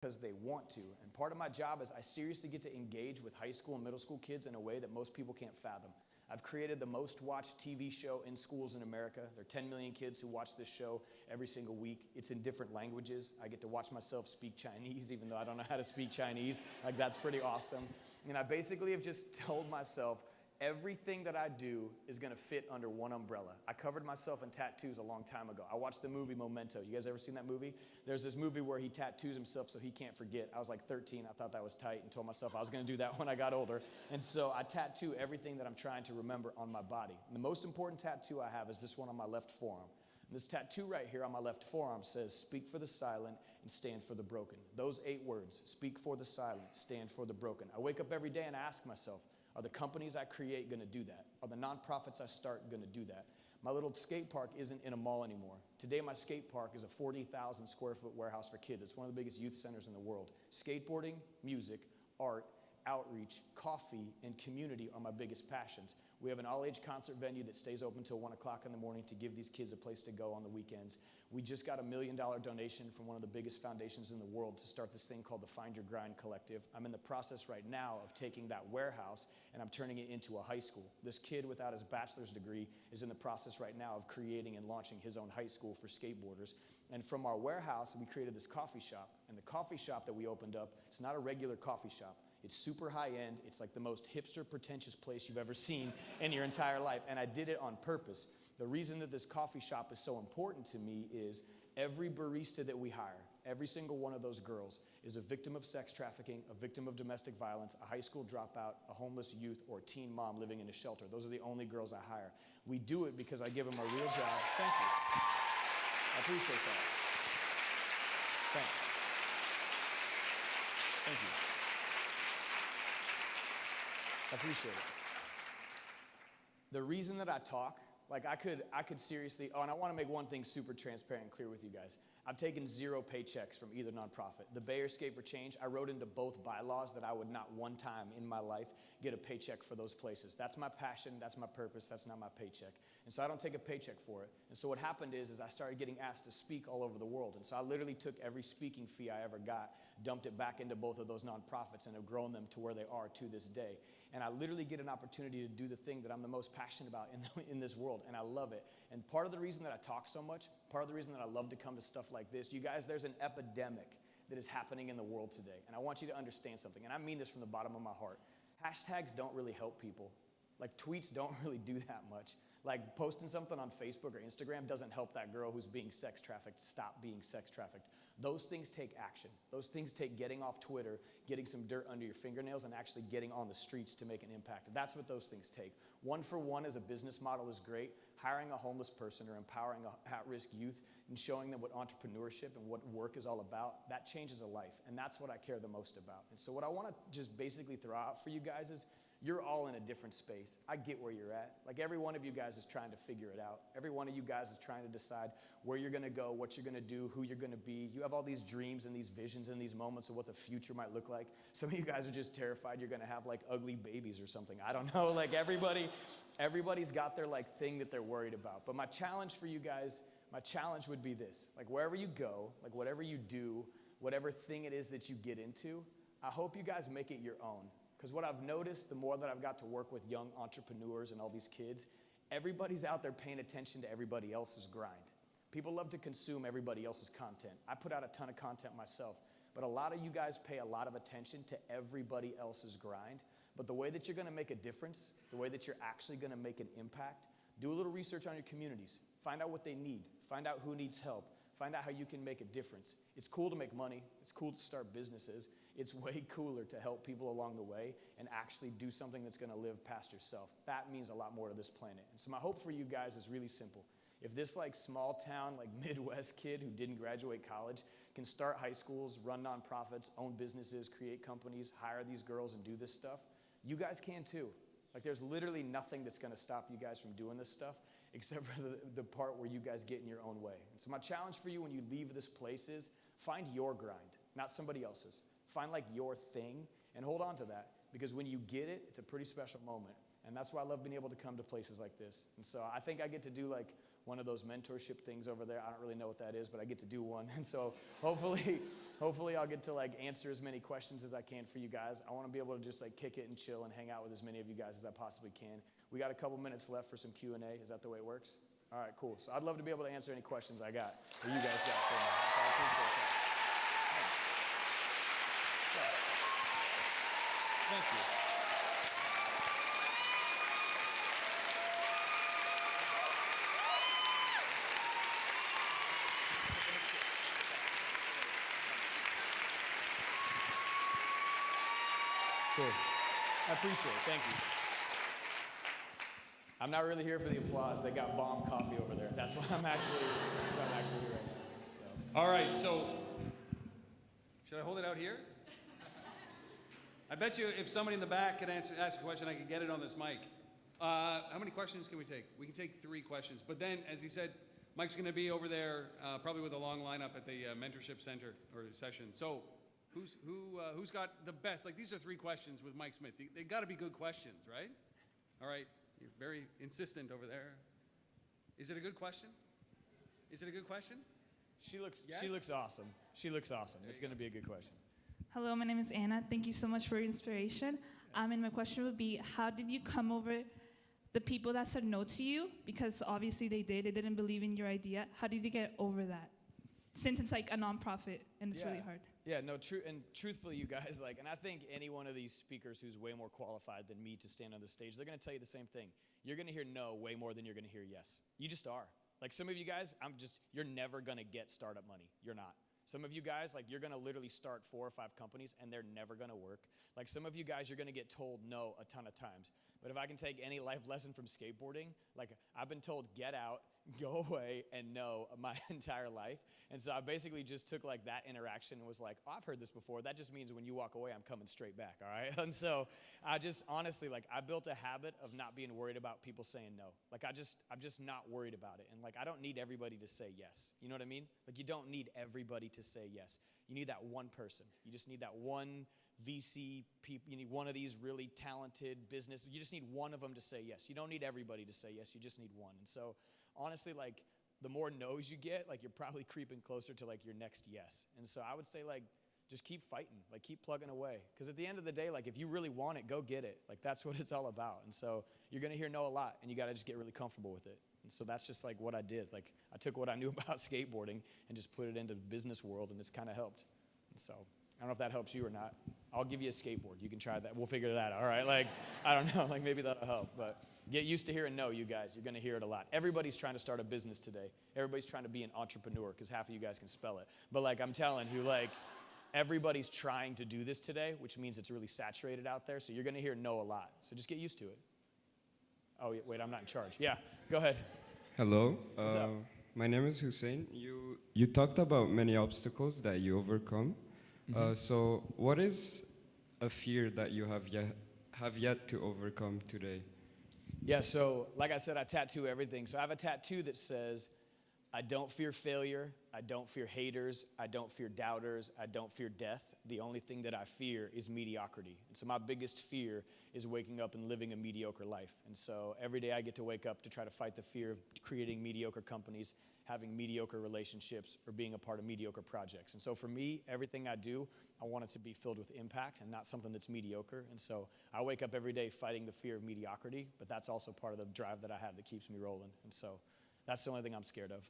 because they want to. And part of my job is I seriously get to engage with high school and middle school kids in a way that most people can't fathom. I've created the most watched TV show in schools in America. There are 10 million kids who watch this show every single week. It's in different languages. I get to watch myself speak Chinese, even though I don't know how to speak Chinese. Like, that's pretty awesome. And I basically have just told myself, everything that I do is going to fit under one umbrella. I covered myself in tattoos a long time ago. I watched the movie Memento. You guys ever seen that movie? There's this movie where he tattoos himself so he can't forget. I was like 13. I thought that was tight and told myself I was going to do that when I got older. And so I tattoo everything that I'm trying to remember on my body. And the most important tattoo I have is this one on my left forearm. And this tattoo right here on my left forearm says, "Speak for the silent and stand for the broken." Those 8 words, speak for the silent, stand for the broken. I wake up every day and I ask myself, are the companies I create going to do that? Are the nonprofits I start going to do that? My little skate park isn't in a mall anymore. Today, my skate park is a 40,000 square foot warehouse for kids. It's one of the biggest youth centers in the world. Skateboarding, music, art, outreach, coffee, and community are my biggest passions. We have an all-age concert venue that stays open till 1 o'clock in the morning to give these kids a place to go on the weekends. We just got a $1 million donation from one of the biggest foundations in the world to start this thing called the Find Your Grind Collective. I'm in the process right now of taking that warehouse and I'm turning it into a high school. This kid without his bachelor's degree is in the process right now of creating and launching his own high school for skateboarders. And from our warehouse, we created this coffee shop. And the coffee shop that we opened up, it's not a regular coffee shop. It's super high end. It's like the most hipster, pretentious place you've ever seen in your entire life. And I did it on purpose. The reason that this coffee shop is so important to me is every barista that we hire, every single one of those girls is a victim of sex trafficking, a victim of domestic violence, a high school dropout, a homeless youth, or a teen mom living in a shelter. Those are the only girls I hire. We do it because I give them a real job. Thank you. I appreciate that. Thanks. Thank you. I appreciate it. The reason that I talk, like I could seriously, and I want to make one thing super transparent and clear with you guys. I've taken 0 paychecks from either nonprofit. The Bayer Skate for Change, I wrote into both bylaws that I would not one time in my life get a paycheck for those places. That's my passion, that's my purpose, that's not my paycheck. And so I don't take a paycheck for it. And so what happened is I started getting asked to speak all over the world. And so I literally took every speaking fee I ever got, dumped it back into both of those nonprofits, and have grown them to where they are to this day. And I literally get an opportunity to do the thing that I'm the most passionate about in this world, and I love it. And part of the reason that I talk so much, part of the reason that I love to come to stuff like this, you guys, there's an epidemic that is happening in the world today. And I want you to understand something, and I mean this from the bottom of my heart. Hashtags don't really help people. Like, tweets don't really do that much. Like, posting something on Facebook or Instagram doesn't help that girl who's being sex trafficked stop being sex trafficked. Those things take action. Those things take getting off Twitter, getting some dirt under your fingernails, and actually getting on the streets to make an impact. That's what those things take. One for one as a business model is great. Hiring a homeless person or empowering a at-risk youth and showing them what entrepreneurship and what work is all about, that changes a life. And that's what I care the most about. And so what I want to just basically throw out for you guys is, you're all in a different space. I get where you're at. Like, every one of you guys is trying to figure it out. Every one of you guys is trying to decide where you're going to go, what you're going to do, who you're going to be. You have all these dreams and these visions and these moments of what the future might look like. Some of you guys are just terrified you're going to have like ugly babies or something. I don't know. Like, everybody's got their like thing that they're worried about. But my challenge for you guys, my challenge would be this. Like, wherever you go, like whatever you do, whatever thing it is that you get into, I hope you guys make it your own. Because what I've noticed, the more that I've got to work with young entrepreneurs and all these kids, everybody's out there paying attention to everybody else's grind. People love to consume everybody else's content. I put out a ton of content myself, but a lot of you guys pay a lot of attention to everybody else's grind. But the way that you're going to make a difference, the way that you're actually going to make an impact, do a little research on your communities. Find out what they need. Find out who needs help. Find out how you can make a difference. It's cool to make money. It's cool to start businesses. It's way cooler to help people along the way and actually do something that's going to live past yourself. That means a lot more to this planet. And so my hope for you guys is really simple. If this like small town, like Midwest kid who didn't graduate college can start high schools, run nonprofits, own businesses, create companies, hire these girls and do this stuff, you guys can too. Like, there's literally nothing that's going to stop you guys from doing this stuff except for the part where you guys get in your own way. And so my challenge for you when you leave this place is find your grind, not somebody else's. Find like your thing and hold on to that, because when you get it, it's a pretty special moment. And that's why I love being able to come to places like this. And so I think I get to do like one of those mentorship things over there. I don't really know what that is, but I get to do one. And so hopefully I'll get to like answer as many questions as I can for you guys. I want to be able to just like kick it and chill and hang out with as many of you guys as I possibly can. We got a couple minutes left for some Q&A. Is that the way it works? All right, cool. So I'd love to be able to answer any questions I got, or you guys got for me. So I appreciate that. Thanks. Yeah. Thank you. Cool. I appreciate it. Thank you. I'm not really here for the applause. They got bomb coffee over there. That's why I'm actually here right now. So. All right, so should I hold it out here? I bet you if somebody in the back could ask a question, I could get it on this mic. How many questions can we take? We can take 3 questions. But then, as he said, Mike's going to be over there probably with a long lineup at the mentorship center or session. So who's got the best? Like, these are 3 questions with Mike Smith. They got to be good questions, right? All right. You're very insistent over there. Is it a good question? Is it a good question? She looks awesome. It's going to be a good question. Hello, my name is Anna. Thank you so much for your inspiration. And my question would be, how did you come over the people that said no to you? Because obviously they didn't believe in your idea. How did you get over that? Since it's like a nonprofit and it's really hard. Yeah, no, truthfully, you guys, like, and I think any one of these speakers who's way more qualified than me to stand on the stage, they're going to tell you the same thing. You're going to hear no way more than you're going to hear yes. You just are. Like, some of you guys, you're never going to get startup money. You're not. Some of you guys, like, you're going to literally start 4 or 5 companies and they're never going to work. Like, some of you guys, you're going to get told no a ton of times. But if I can take any life lesson from skateboarding, like, I've been told get out, go away, and no my entire life. And so I basically just took like that interaction and was like, oh, I've heard this before. That just means when you walk away, I'm coming straight back, all right? And so I just honestly, like, I built a habit of not being worried about people saying no. Like, I'm just not worried about it. And like, I don't need everybody to say yes. You know what I mean? Like, you don't need everybody to say yes. You need that one person. You just need that one VC people. You need one of these really talented business. You just need one of them to say yes. You don't need everybody to say yes. You just need one. And so honestly, like, the more no's you get, like, you're probably creeping closer to like your next yes. And so I would say, like, just keep fighting, like, keep plugging away. Because at the end of the day, like, if you really want it, go get it. Like, that's what it's all about. And so you're going to hear no a lot, and you got to just get really comfortable with it. And so that's just like what I did. Like, I took what I knew about skateboarding and just put it into the business world, and it's kind of helped. And so I don't know if that helps you or not. I'll give you a skateboard. You can try that. We'll figure that out, all right? Like, I don't know. Like, maybe that'll help. But get used to hearing no, you guys. You're going to hear it a lot. Everybody's trying to start a business today. Everybody's trying to be an entrepreneur because half of you guys can spell it. But, like, I'm telling you, like, everybody's trying to do this today, which means it's really saturated out there. So you're going to hear no a lot. So just get used to it. Oh, wait, I'm not in charge. Yeah, go ahead. Hello. What's up? My name is Hussein. You talked about many obstacles that you overcome. So what is a fear that you have yet to overcome today? Yeah, so like I said, I tattoo everything. So I have a tattoo that says, I don't fear failure, I don't fear haters, I don't fear doubters, I don't fear death. The only thing that I fear is mediocrity. And so my biggest fear is waking up and living a mediocre life. And so every day I get to wake up to try to fight the fear of creating mediocre companies, having mediocre relationships, or being a part of mediocre projects. And so for me, everything I do, I want it to be filled with impact and not something that's mediocre. And so I wake up every day fighting the fear of mediocrity, but that's also part of the drive that I have that keeps me rolling. And so that's the only thing I'm scared of.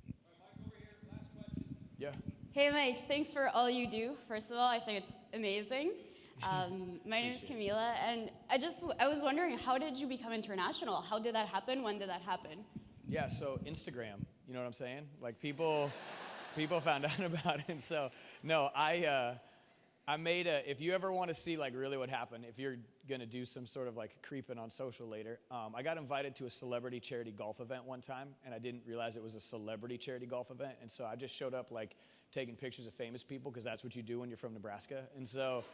All right, Mike, over here, last question. Yeah. Hey Mike, thanks for all you do. First of all, I think it's amazing. My name is Camila, and I was wondering, how did you become international? How did that happen? When did that happen? Yeah, so Instagram, you know what I'm saying? Like, people found out about it. So no, I made if you ever want to see like really what happened, if you're gonna do some sort of like creeping on social later, I got invited to a celebrity charity golf event one time, and I didn't realize it was a celebrity charity golf event. And so I just showed up like taking pictures of famous people, because that's what you do when you're from Nebraska. And so,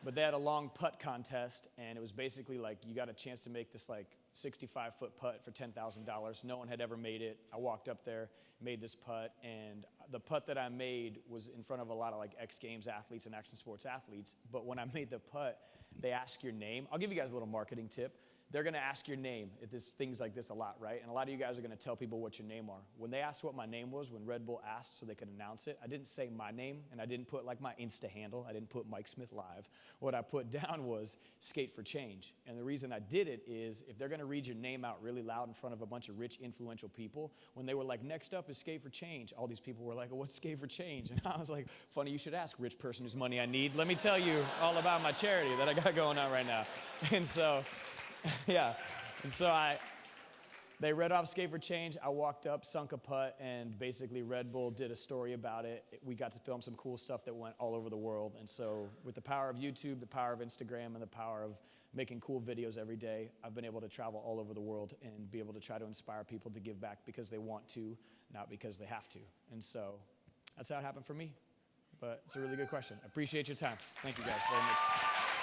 but they had a long putt contest, and it was basically like you got a chance to make this like 65-foot putt for $10,000. No one had ever made it. I walked up there, made this putt, and the putt that I made was in front of a lot of like X Games athletes and action sports athletes. But when I made the putt, they ask your name. I'll give you guys a little marketing tip. they're gonna ask your name if this things like this a lot, right? And a lot of you guys are gonna tell people what your name are. When they asked what my name was, when Red Bull asked so they could announce it, I didn't say my name, and I didn't put like my Insta handle. I didn't put Mike Smith Live. What I put down was Skate for Change. And the reason I did it is if they're gonna read your name out really loud in front of a bunch of rich, influential people, when they were like, next up is Skate for Change, all these people were like, what's Skate for Change? And I was like, funny you should ask, rich person whose money I need. Let me tell you all about my charity that I got going on right now. And so, yeah. And so they read off Skate for Change. I walked up, sunk a putt, and basically Red Bull did a story about it. We got to film some cool stuff that went all over the world. And so with the power of YouTube, the power of Instagram, and the power of making cool videos every day, I've been able to travel all over the world and be able to try to inspire people to give back because they want to, not because they have to. And so that's how it happened for me. But it's a really good question. I appreciate your time. Thank you guys very much.